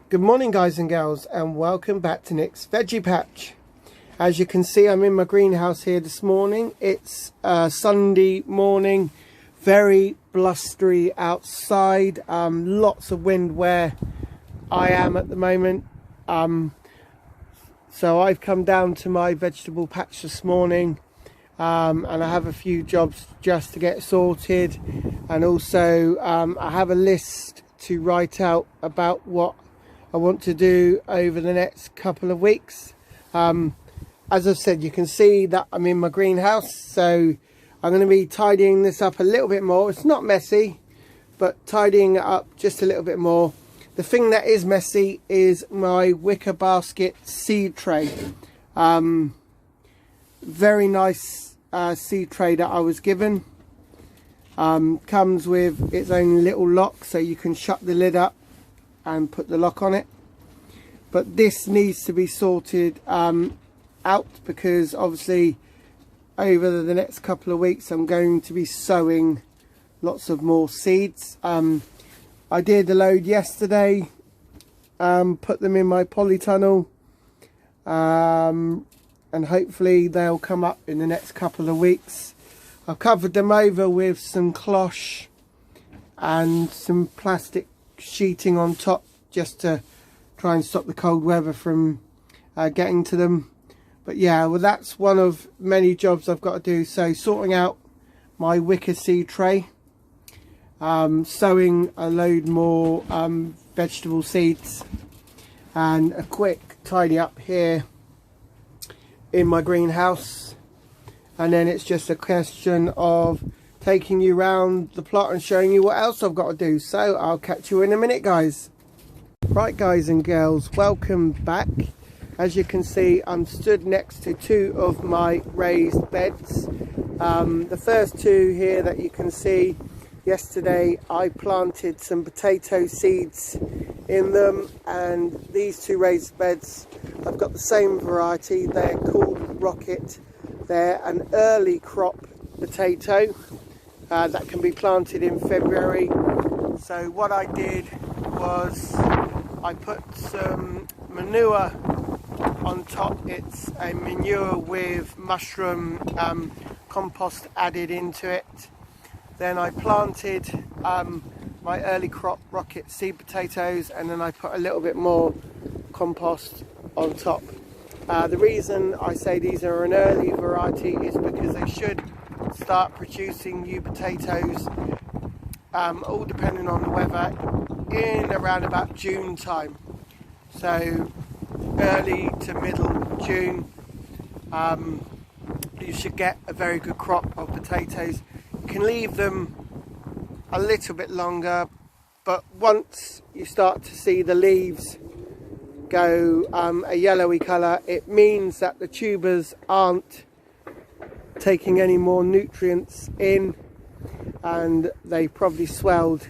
Good morning guys and girls, and welcome back to Nick's Veggie Patch. As you can see, I'm in my greenhouse here this morning. It's Sunday morning, very blustery outside, lots of wind where I am at the moment. So I've come down to my vegetable patch this morning, and I have a few jobs just to get sorted, and also I have a list to write out about what I want to do over the next couple of weeks. As I've said, you can see that I'm in my greenhouse, so I'm going to be tidying this up a little bit more. It's not messy, but tidying it up just a little bit more. The thing that is messy is my wicker basket seed tray. Very nice seed tray that I was given. Comes with its own little lock, so you can shut the lid up and put the lock on it. But this needs to be sorted out, because obviously over the next couple of weeks I'm going to be sowing lots of more seeds. I did a load yesterday, put them in my polytunnel, and hopefully they'll come up in the next couple of weeks. I've covered them over with some cloche and some plastic sheeting on top, just to try and stop the cold weather from getting to them. But yeah, well, that's one of many jobs I've got to do. So sorting out my wicker seed tray, sowing a load more vegetable seeds, and a quick tidy up here in my greenhouse. And then it's just a question of taking you around the plot and showing you what else I've got to do. So I'll catch you in a minute, guys. Right guys and girls, welcome back. As you can see, I'm stood next to two of my raised beds. The first two here that you can see, yesterday I planted some potato seeds in them, and these two raised beds, I've got the same variety. They're called Rocket. They're an early crop potato that can be planted in February. So what I did was I put some manure on top. It's a manure with mushroom compost added into it. Then I planted my early crop Rocket seed potatoes, and then I put a little bit more compost on top. The reason I say these are an early variety is because they should start producing new potatoes, all depending on the weather, in around about June time. So early to middle June, you should get a very good crop of potatoes. You can leave them a little bit longer, but once you start to see the leaves go a yellowy colour, it means that the tubers aren't taking any more nutrients in, and they probably swelled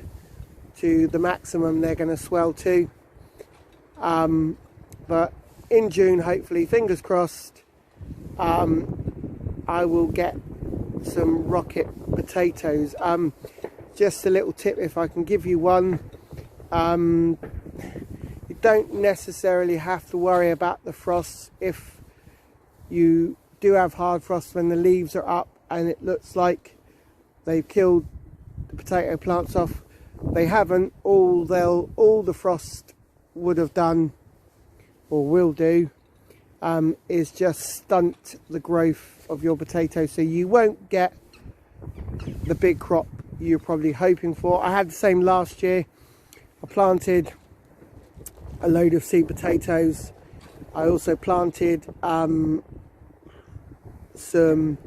to the maximum they're going to swell to. But in June, hopefully, fingers crossed, I will get some Rocket potatoes. Just a little tip, if I can give you one, you don't necessarily have to worry about the frost. If you do have hard frost when the leaves are up and it looks like they've killed the potato plants off, they haven't. All the frost would have done, or will do, is just stunt the growth of your potato, so you won't get the big crop you're probably hoping for. I had the same last year. I planted a load of seed potatoes. I also planted some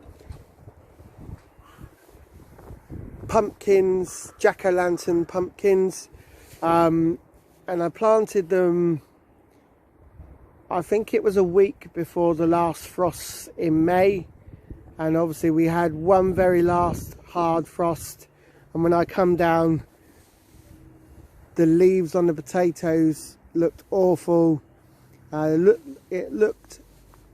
pumpkins, jack-o'-lantern pumpkins, and I planted them, I think it was a week before the last frost in May, and obviously we had one very last hard frost, and when I come down, the leaves on the potatoes looked awful. It looked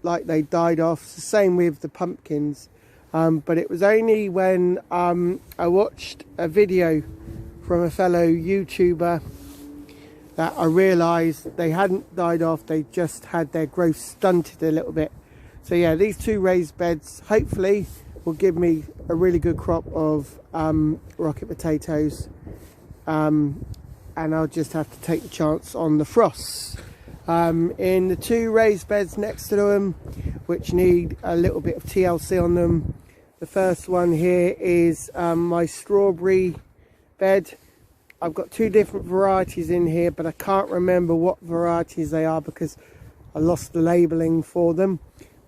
like they died off. It's the same with the pumpkins, but it was only when I watched a video from a fellow YouTuber that I realised they hadn't died off, they just had their growth stunted a little bit. So yeah, these 2 raised beds hopefully will give me a really good crop of rocket potatoes, and I'll just have to take the chance on the frosts. In the 2 raised beds next to them, which need a little bit of TLC on them, the first one here is my strawberry bed. I've got 2 different varieties in here, but I can't remember what varieties they are because I lost the labelling for them.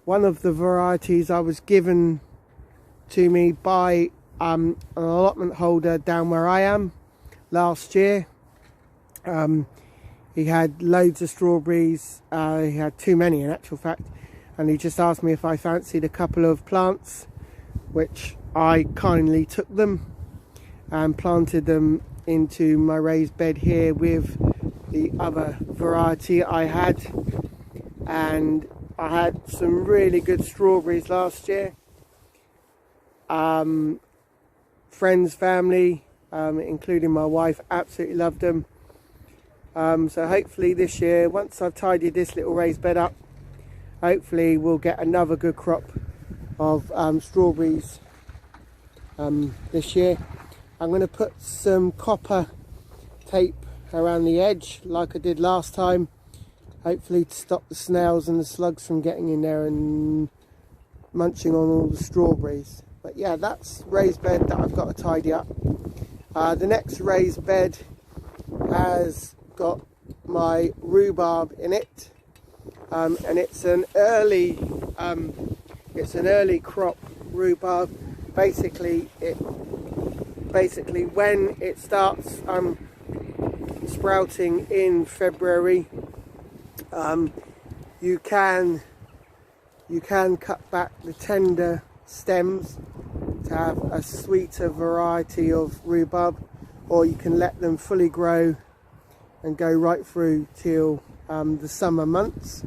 One of the varieties I was given to me by an allotment holder down where I am last year. He had loads of strawberries, he had too many in actual fact, and he just asked me if I fancied a couple of plants, which I kindly took them and planted them into my raised bed here with the other variety I had. And I had some really good strawberries last year. Friends, family, including my wife, absolutely loved them. So hopefully this year, once I've tidied this little raised bed up, hopefully we'll get another good crop of strawberries this year. I'm going to put some copper tape around the edge like I did last time, hopefully to stop the snails and the slugs from getting in there and munching on all the strawberries. But yeah, that's raised bed that I've got to tidy up. The next raised bed has got my rhubarb in it, and it's an early crop rhubarb. Basically when it starts sprouting in February, you can cut back the tender stems to have a sweeter variety of rhubarb, or you can let them fully grow and go right through till the summer months.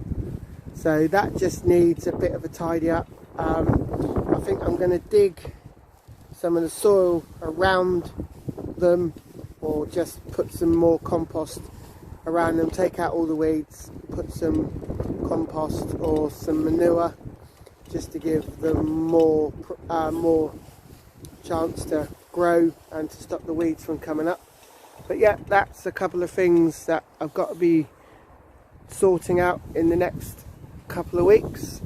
So that just needs a bit of a tidy up. I think I'm going to dig some of the soil around them, or just put some more compost around them, take out all the weeds, put some compost or some manure just to give them more chance to grow and to stop the weeds from coming up. But yeah, that's a couple of things that I've got to be sorting out in the next couple of weeks.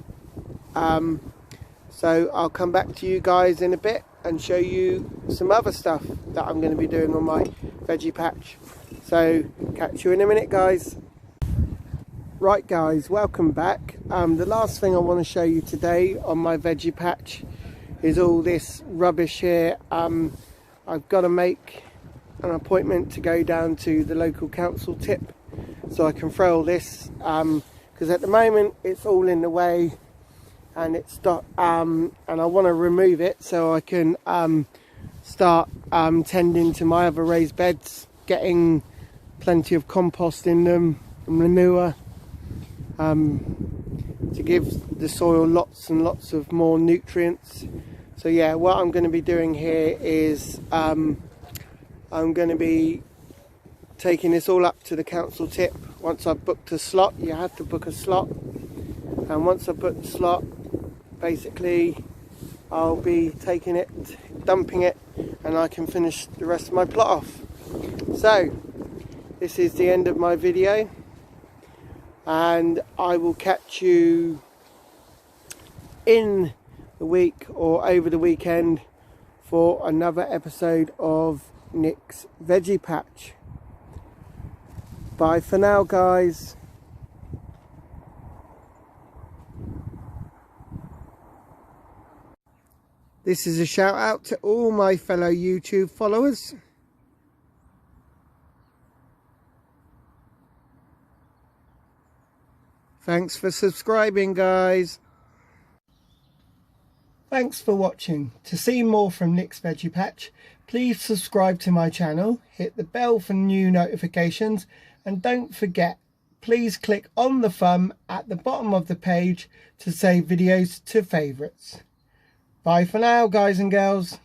So I'll come back to you guys in a bit and show you some other stuff that I'm going to be doing on my veggie patch. So catch you in a minute, guys. Right guys, welcome back. The last thing I want to show you today on my veggie patch is all this rubbish here. I've got to make an appointment to go down to the local council tip so I can throw all this, because at the moment it's all in the way and it's and I want to remove it so I can start tending to my other raised beds, getting plenty of compost in them, manure, to give the soil lots and lots of more nutrients. So yeah, what I'm going to be doing here is I'm going to be taking this all up to the council tip. Once I've booked a slot, you have to book a slot, and once I've booked the slot, basically I'll be taking it, dumping it, and I can finish the rest of my plot off. So this is the end of my video, and I will catch you in the week or over the weekend for another episode of Nick's Veggie Patch. Bye for now, guys. This is a shout out to all my fellow YouTube followers. Thanks for subscribing, guys. Thanks for watching. To see more from Nick's Veggie Patch, please subscribe to my channel, hit the bell for new notifications, and don't forget, please click on the thumb at the bottom of the page to save videos to favourites. Bye for now, guys and girls.